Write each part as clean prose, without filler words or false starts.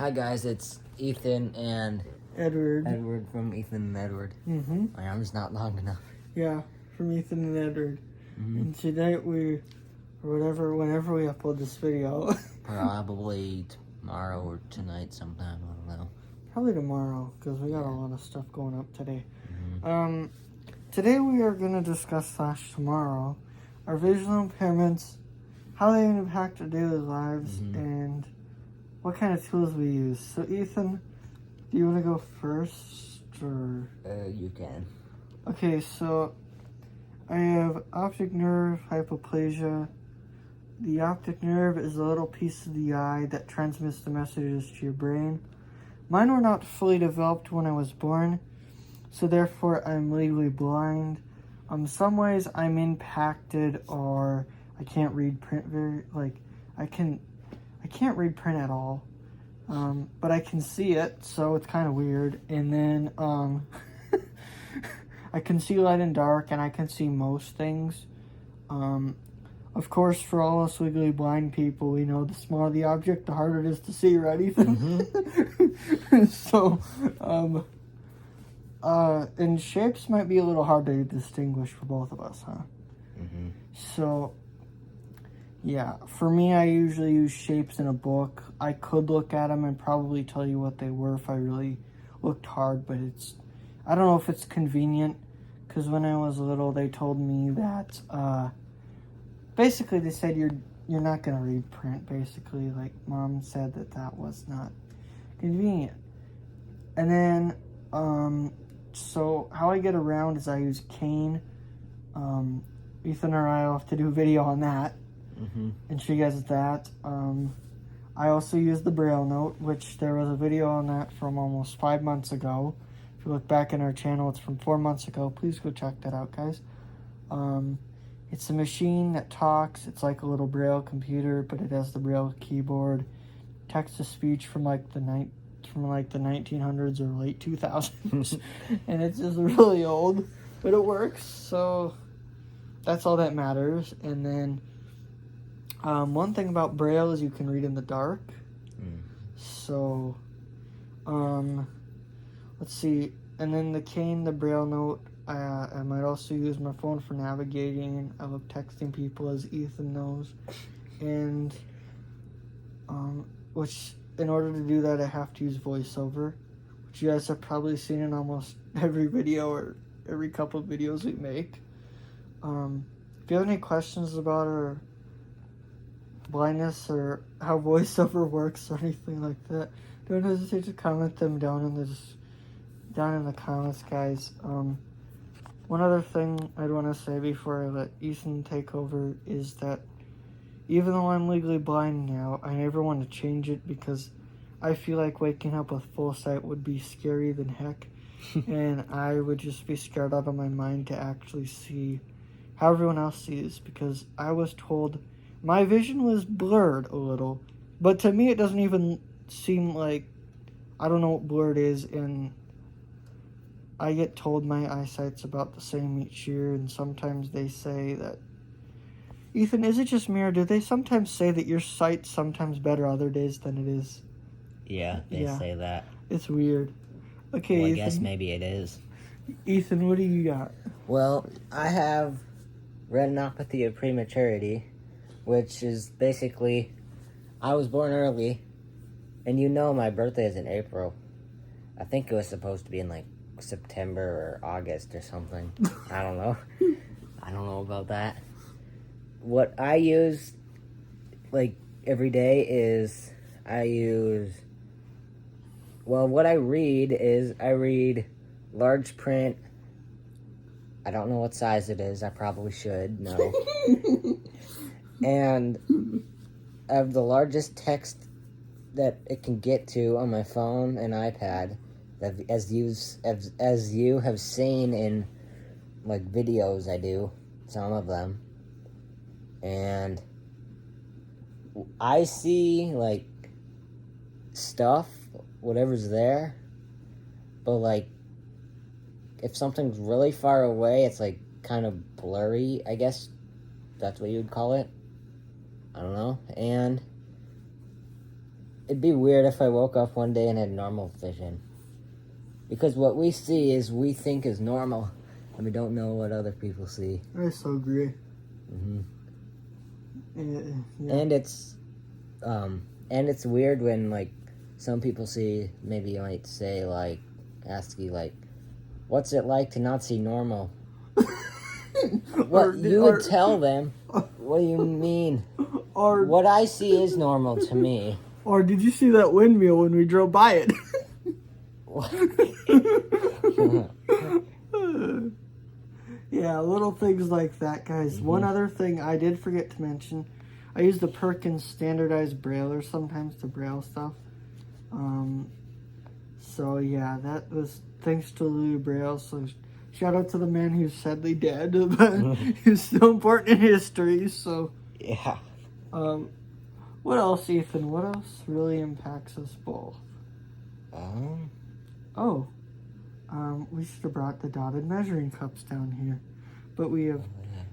Hi guys, it's Ethan and Edward. from Ethan and Edward. Mm-hmm. My arm's not long enough. Yeah, from Ethan and Edward. Mm-hmm. And tonight whenever we upload this video. Probably tomorrow or tonight sometime, I don't know. Probably tomorrow, because we got a lot of stuff going up today. Mm-hmm. Today we are going to discuss tomorrow our visual impairments, how they impact our daily lives, and what kind of tools we use. So Ethan, do you want to go first, or? You can. Okay, so I have optic nerve hypoplasia. The optic nerve is a little piece of the eye that transmits the messages to your brain. Mine were not fully developed when I was born, so therefore I'm legally blind. Some ways I'm impacted, or I can't read print I can't read print at all. But I can see it, so it's kind of weird. And then I can see light and dark, and I can see most things. Of course, for all us legally blind people, we know the smaller the object, the harder it is to see, right, Ethan? So, and shapes might be a little hard to distinguish for both of us, huh? So, yeah, for me, I usually use shapes in a book. I could look at them and probably tell you what they were if I really looked hard, but I don't know if it's convenient, because when I was little, they told me that, basically they said you're not going to read print, basically. Like, Mom said that was not convenient. And then, so how I get around is I use cane. Ethan and I will have to do a video on that. And show you guys that. I also use the Braille note, which there was a video on that from almost 5 months ago. If you look back in our channel, it's from 4 months ago. Please go check that out, guys. It's a machine that talks. It's like a little Braille computer, but it has the Braille keyboard. Text to speech from like the 1900s or late 2000s, and it's just really old, but it works. So that's all that matters. And then one thing about Braille is you can read in the dark. So, let's see. And then the cane, the Braille note, I might also use my phone for navigating. I love texting people, as Ethan knows. And, which, in order to do that, I have to use VoiceOver, which you guys have probably seen in almost every video or every couple of videos we make. If you have any questions about our blindness or how VoiceOver works or anything like that, don't hesitate to comment them down in the comments, guys. One other thing I'd want to say before I let Ethan take over is that even though I'm legally blind now, I never want to change it, because I feel like waking up with full sight would be scary than heck. And I would just be scared out of my mind to actually see how everyone else sees, because I was told my vision was blurred a little, but to me it doesn't even seem like, I don't know what blurred is, and I get told my eyesight's about the same each year, and sometimes they say that, Ethan, is it just me, or do they sometimes say that your sight's sometimes better other days than it is? Yeah, they say that. It's weird. Okay, well, I Ethan, guess maybe it is. Ethan, what do you got? Well, I have retinopathy of prematurity, which is basically, I was born early, and my birthday is in April. I think it was supposed to be in like September or August or something. I don't know. I don't know about that. What I use like every day is what I read is I read large print. I don't know what size it is. I probably should know. And I have the largest text that it can get to on my phone and iPad, that as you have seen in like videos I do, some of them. And I see like stuff, whatever's there, but like if something's really far away, it's like kind of blurry, I guess that's what you would call it. I don't know. And it'd be weird if I woke up one day and had normal vision. Because what we see is we think is normal, and we don't know what other people see. I so agree. Hmm. Yeah. And it's weird when like some people see, maybe you might say like, ask you like, what's it like to not see normal? What you would tell them? What do you mean? Or What I see is normal to me. Or did you see that windmill when we drove by it? Yeah, little things like that, guys. Mm-hmm. One other thing I did forget to mention, I use the Perkins standardized brailler sometimes to braille stuff. So yeah, that was thanks to Louis Braille. So shout out to the man who's sadly dead, but he's still important in history. So Yeah. what else, Ethan? What else really impacts us both? We should have brought the dotted measuring cups down here. But we have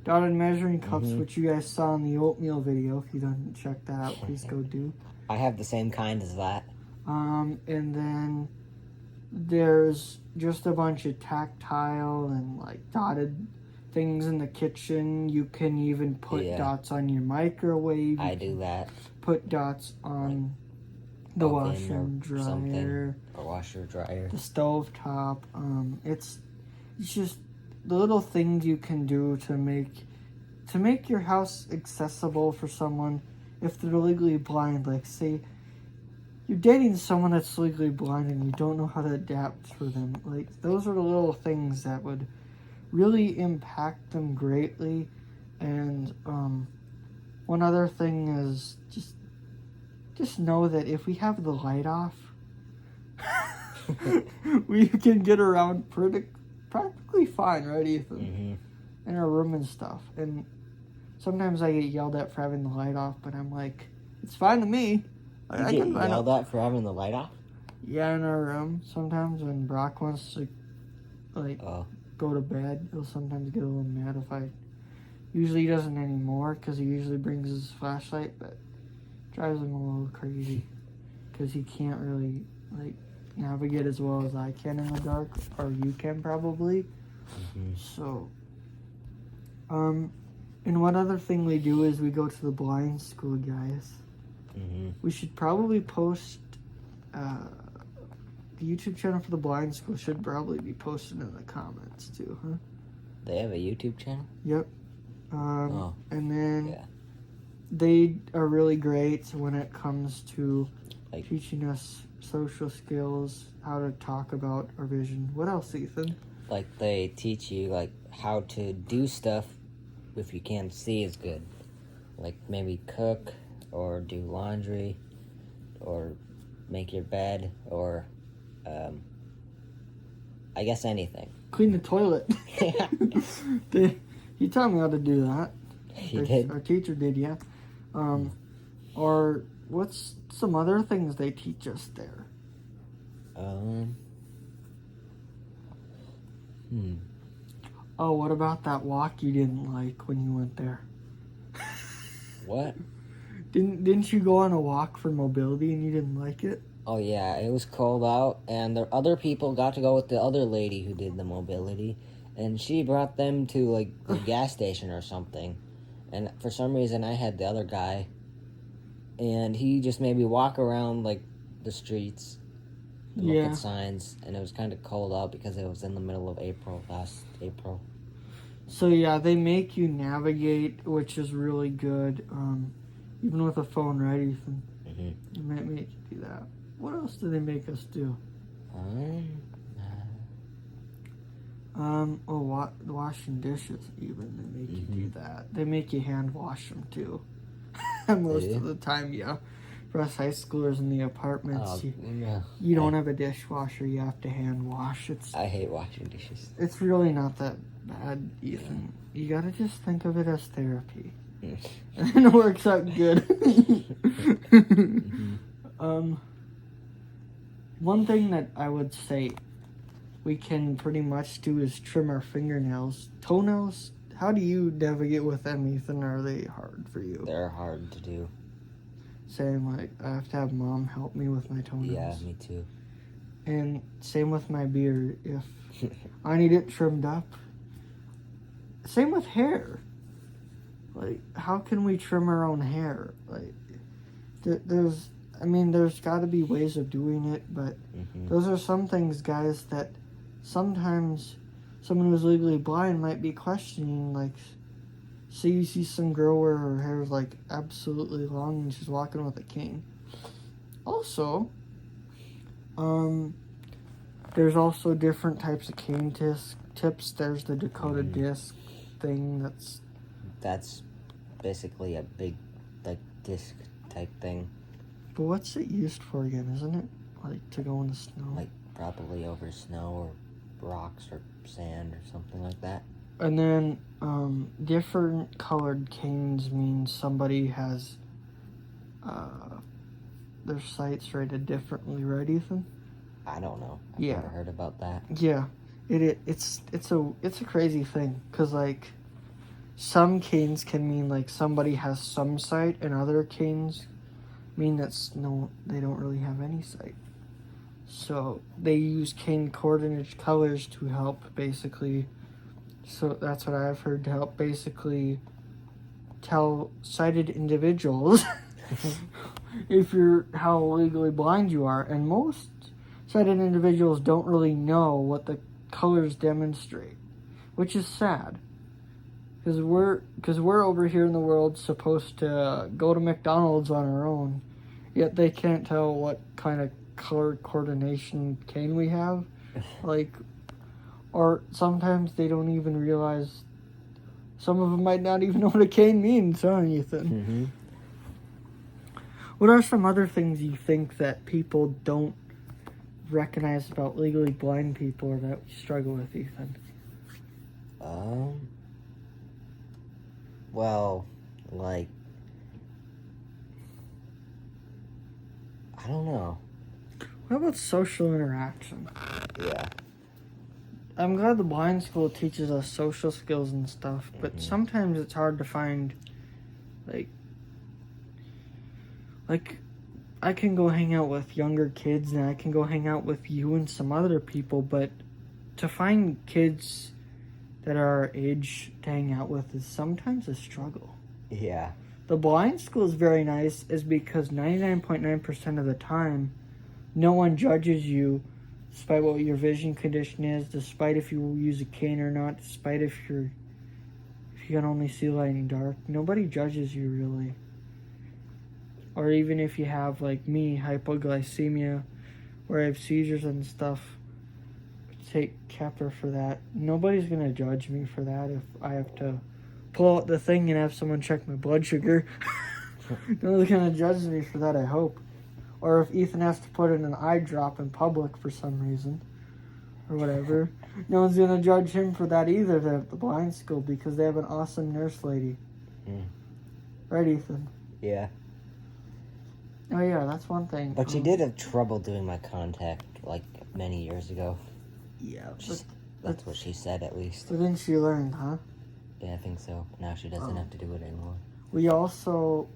dotted measuring cups, which you guys saw in the oatmeal video. If you didn't check that out, please go do. I have the same kind as that. And then there's just a bunch of tactile and like dotted things in the kitchen. You can even put dots on your microwave. I do that. Put dots on the Oven washer and or something. dryer, Or washer, dryer. the stove top. It's just the little things you can do to make your house accessible for someone if they're legally blind. Like, say you're dating someone that's legally blind and you don't know how to adapt for them. Like, those are the little things that would really impact them greatly. And one other thing is just know that if we have the light off, we can get around practically fine, right, Ethan? Mm-hmm. In our room and stuff. And sometimes I get yelled at for having the light off, but I'm like, it's fine to me. You get yelled at for having the light off? Yeah, in our room. Sometimes when Brock wants to, like, go to bed, he'll sometimes get a little mad if I... Usually he doesn't anymore, because he usually brings his flashlight, but drives him a little crazy. Because he can't really, like, navigate as well as I can in the dark, or you can probably. Mm-hmm. So, and one other thing we do is we go to the blind school, guys. Mm-hmm. We should probably post, the YouTube channel for the blind school should probably be posted in the comments too, huh? They have a YouTube channel? Yep. And then yeah. They are really great when it comes to Like, teaching us social skills, how to talk about our vision. What else, Ethan? like they teach you like how to do stuff if you can't see as good. Like maybe cook or do laundry or make your bed or I guess anything. Clean the toilet. Yeah. He taught me how to do that. He did? Our teacher did, yeah. Or what's some other things they teach us there? Oh, what about that walk you didn't like when you went there? What? Didn't you go on a walk for mobility and you didn't like it? Oh yeah, it was cold out, and the other people got to go with the other lady who did the mobility, and she brought them to like the gas station or something, and for some reason I had the other guy, and he just made me walk around like the streets, and look at signs, and it was kind of cold out because it was in the middle of last April. So yeah, they make you navigate, which is really good. Even with a phone, right, Ethan? Mm-hmm. They might make you do that. What else do they make us do? Washing dishes. Even they make you do that. They make you hand wash them too. Most of the time, yeah. For us high schoolers in the apartments, you don't have a dishwasher. You have to hand wash. I hate washing dishes. It's really not that bad, Ethan. You gotta just think of it as therapy. And it works out good. One thing that I would say we can pretty much do is trim our fingernails. Toenails, how do you navigate with them, Ethan? Are they hard for you? They're hard to do. saying like I have to have mom help me with my toenails. Yeah, me too. And same with my beard. If I need it trimmed up. Same with hair. Like, how can we trim our own hair? Like, there's got to be ways of doing it, but those are some things, guys, that sometimes someone who's legally blind might be questioning. Like, say you see some girl where her hair is like absolutely long and she's walking with a cane. Also, there's also different types of cane tips. There's the Dakota disc thing. That's basically a big, like, disc type thing. But what's it used for again? Isn't it like to go in the snow? Like probably over snow or rocks or sand or something like that. And then different colored canes means somebody has their sights rated differently, right, Ethan? I don't know. I've Yeah. never heard about that. Yeah, it's a crazy thing because like some canes can mean like somebody has some sight, and other canes mean they don't really have any sight. So they use cane coordinate colors to help basically. So that's what I've heard, to help basically tell sighted individuals how legally blind you are, and most sighted individuals don't really know what the colors demonstrate, which is sad. Because we're over here in the world supposed to go to McDonald's on our own, yet they can't tell what kind of color coordination cane we have. Like, or sometimes they don't even realize, some of them might not even know what a cane means, huh, Ethan? What are some other things you think that people don't recognize about legally blind people, or that we struggle with, Ethan? Well, like, I don't know. What about social interaction? Yeah. I'm glad the blind school teaches us social skills and stuff, but sometimes it's hard to find, like I can go hang out with younger kids and I can go hang out with you and some other people, but to find kids that are our age to hang out with is sometimes a struggle. Yeah. The blind school is very nice is because 99.9% of the time, no one judges you despite what your vision condition is, despite if you use a cane or not, despite if you can only see light in dark. Nobody judges you, really. Or even if you have, like me, hypoglycemia, where I have seizures and stuff, take Keppra for that. Nobody's going to judge me for that if I have to pull out the thing and have someone check my blood sugar. No one's going to judge me for that, I hope. Or if Ethan has to put in an eye drop in public for some reason, or whatever, no one's going to judge him for that either at the blind school, because they have an awesome nurse lady. Right, Ethan? Yeah. Oh yeah, that's one thing. But you did have trouble doing my contact, like, many years ago. Yeah, That's what she said, at least. But then she learned, huh? Yeah, I think so. Now she doesn't have to do it anymore. We also...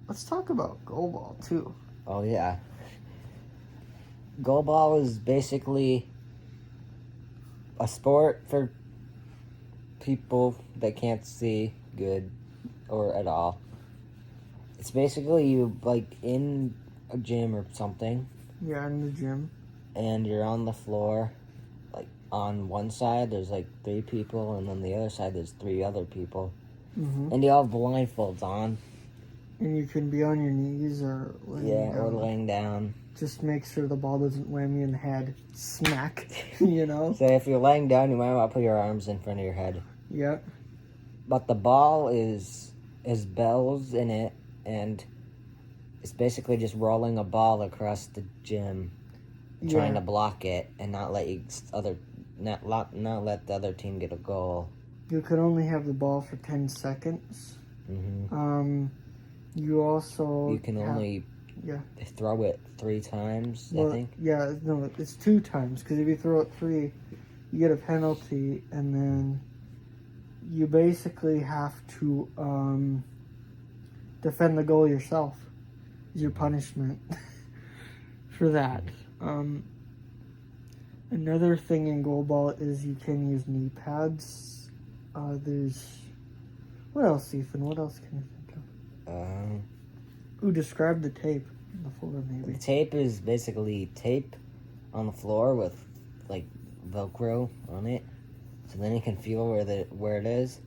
Let's talk about goalball, too. Oh, yeah. Goalball is basically a sport for people that can't see good or at all. It's basically you, like, in a gym or something. Yeah, in the gym. And you're on the floor. Like, on one side, there's, like, 3 people, and on the other side, there's 3 other people. And you all have blindfolds on. And you can be on your knees or laying down. Or laying down. Just make sure the ball doesn't wham you in the head. Smack, you know? So if you're laying down, you might want to put your arms in front of your head. Yep. But the ball has bells in it, and it's basically just rolling a ball across the gym, trying to block it and not let not let the other team get a goal. You can only have the ball for 10 seconds. You can only throw it 3 times, I think. Yeah, no, it's 2 times, because if you throw it 3, you get a penalty, and then you basically have to defend the goal yourself. is your punishment for that. Another thing in goalball is you can use knee pads. There's what else, Ethan? What else can you think of? Describe the tape on the floor, maybe. The tape is basically tape on the floor with like Velcro on it, so then you can feel where it is.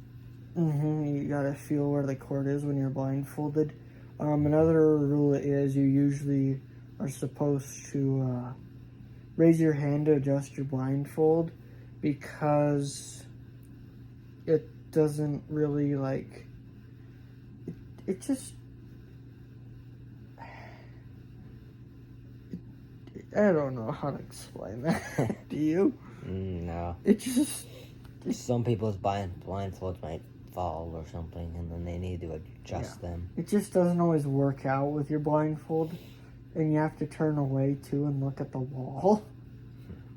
You gotta feel where the cord is when you're blindfolded. Another rule is you usually are supposed to raise your hand to adjust your blindfold, because it doesn't really like it just I don't know how to explain that. Do you? No. It just Some people's blindfolds might fall or something, and then they need to adjust them. It just doesn't always work out with your blindfold, and you have to turn away too and look at the wall.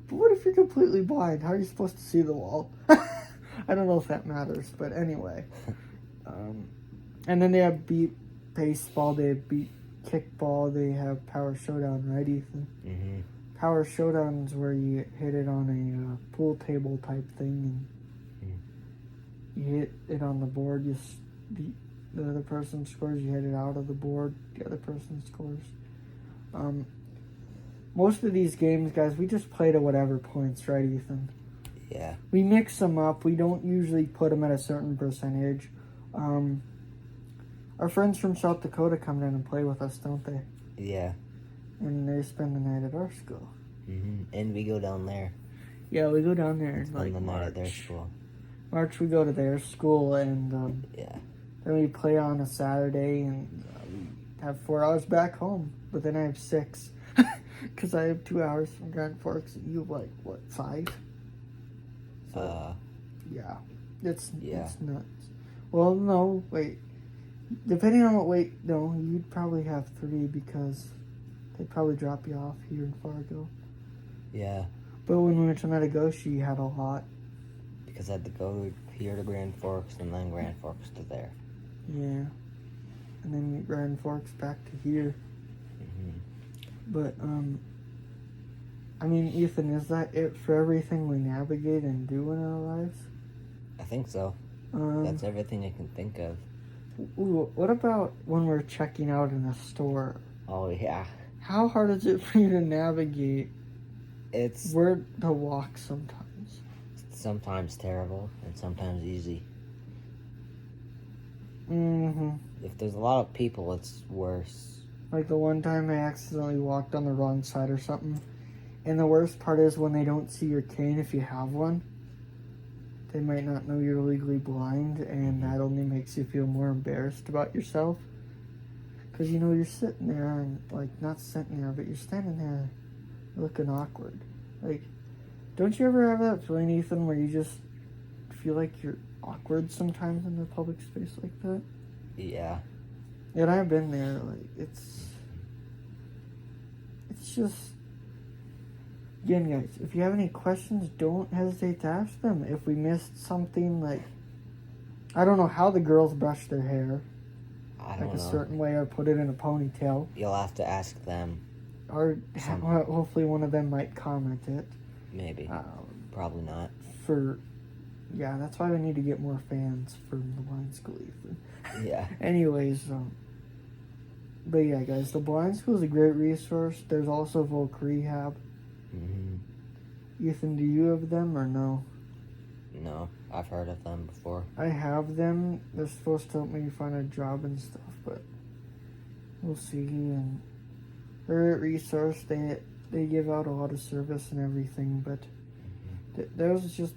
But what if you're completely blind? How are you supposed to see the wall? I don't know if that matters, but anyway. And then they have beat baseball, they have beat kickball, they have Power Showdown, right, Ethan? Mm-hmm. Power Showdown's where you hit it on a pool table type thing, and you hit it on the board, the other person scores, you hit it out of the board, the other person scores. Most of these games, guys, we just play to whatever points, right, Ethan? Yeah. We mix them up. We don't usually put them at a certain percentage. Our friends from South Dakota come down and play with us, don't they? Yeah. And they spend the night at our school. Mm-hmm. And we go down there. Yeah, we go down there Spend like the night March. at their school. March, we go to their school, and Yeah. then we play on a Saturday, and we have 4 hours back home. But then I have 6, because I have 2 hours from Grand Forks, and you have, like, what, 5? So, yeah. It's nuts. Well, no, wait. Depending on what weight, no, you'd probably have 3, because they'd probably drop you off here in Fargo. Yeah. But when we went to Metagoshi, you had a lot. Because I had to go here to Grand Forks and then Grand Forks to there. Yeah. And then Grand Forks back to here. Mm-hmm. But, I mean, Ethan, is that it for everything we navigate and do in our lives? I think so. That's everything I can think of. Ooh, what about when we're checking out in a store? Oh, yeah. How hard is it for you to navigate It's where to walk sometimes? sometimes terrible and sometimes easy. Mm-hmm. If there's a lot of people, it's worse. Like the one time I accidentally walked on the wrong side or something. And the worst part is when they don't see your cane if you have one. They might not know you're legally blind, and that only makes you feel more embarrassed about yourself. Because, you know, you're sitting there, and, like, not sitting there, but you're standing there looking awkward. Like, don't you ever have that feeling, Ethan, where you just feel like you're awkward sometimes in a public space like that? Yeah. And I've been there, like, it's just... Again, guys, if you have any questions, don't hesitate to ask them. If we missed something, like, I don't know how the girls brush their hair. I don't like know. a certain way, or put it in a ponytail. You'll have to ask them. Or hopefully one of them might comment it. Maybe. Probably not. Yeah, that's why we need to get more fans from the blind school, Ethan. Yeah. Anyways, but yeah, guys, the blind school is a great resource. There's also Volk Rehab. Mm-hmm. Ethan, do you have them or no? No, I've heard of them before. I have them. They're supposed to help me find a job and stuff, but we'll see. And they're a resource. They give out a lot of service and everything, but there's just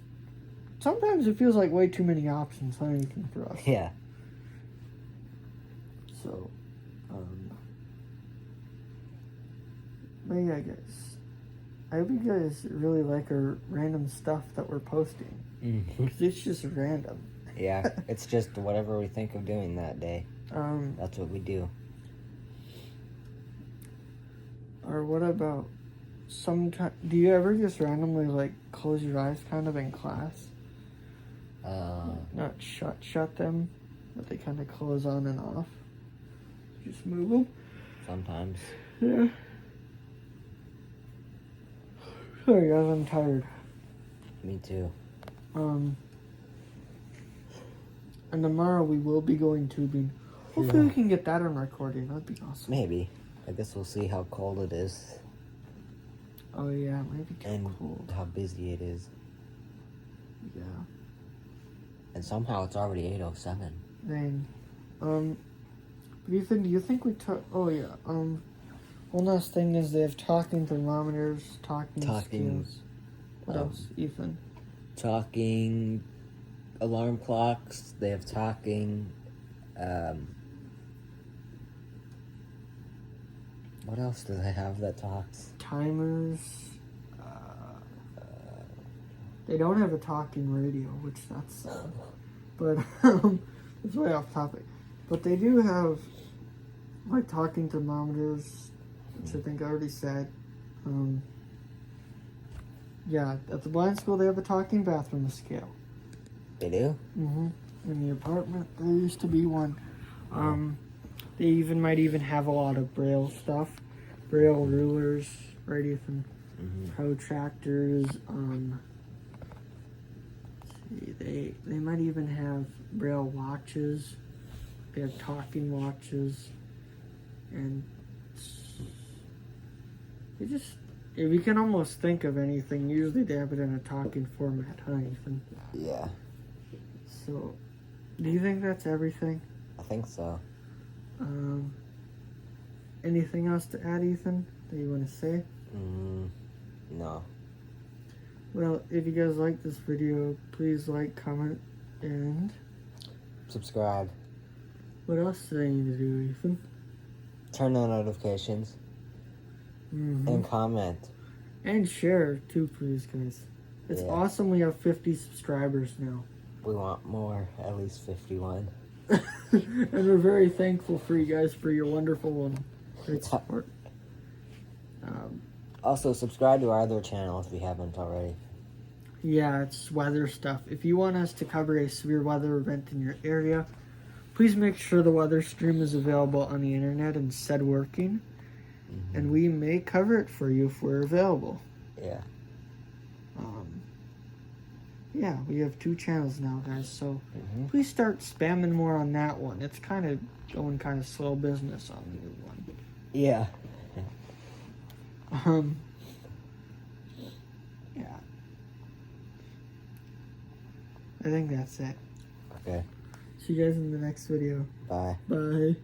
sometimes it feels like way too many options on anything for us. Yeah. So, but yeah, guys. I hope you guys really like our random stuff that we're posting. Mm-hmm. Because it's just random. Yeah, it's just whatever we think of doing that day. That's what we do. Or what about sometimes... Do you ever just randomly, like, close your eyes kind of in class? Not shut them, but they kind of close on and off. Just move them. sometimes. Yeah. Sorry guys, I'm tired. Me too. And tomorrow we will be going tubing. Hopefully Yeah. we can get that on recording. That'd be awesome. Maybe. I guess we'll see how cold it is Oh yeah, it might be too and cold. how busy it is. Yeah. And somehow it's already 8:07. Dang. Ethan, do you think we took? Oh yeah. One last thing is they have talking thermometers, talking scales. What else, Ethan? Talking alarm clocks. They have talking. What else do they have that talks? Timers. They don't have a talking radio, which that's sad. But it's way off topic. But they do have like talking thermometers, which I think I already said. Yeah, at the blind school they have a talking bathroom scale. They do? Mm-hmm. In the apartment there used to be one. They might even have a lot of braille stuff, braille rulers, right, Ethan? Protractors. Let's see, they might even have braille watches. They have talking watches, and they just, if you can almost think of anything, usually they have it in a talking format, huh, Ethan? Yeah, So, do you think that's everything? I think so. Anything else to add, Ethan, that you want to say? No. Well, if you guys like this video, please like, comment, and Subscribe. what else do I need to do, Ethan? Turn on notifications. And comment. And share too, please, guys. It's awesome we have 50 subscribers now. We want more, at least 51. And we're very thankful for you guys for your wonderful and great support. Also, subscribe to our other channel if you haven't already. Yeah, it's weather stuff. If you want us to cover a severe weather event in your area, please make sure the weather stream is available on the internet and said working. And we may cover it for you if we're available. Yeah. Yeah, we have 2 channels now, guys, so please start spamming more on that one. It's kind of going kind of slow business on the new one. Yeah. Yeah. I think that's it. Okay. See you guys in the next video. Bye. Bye.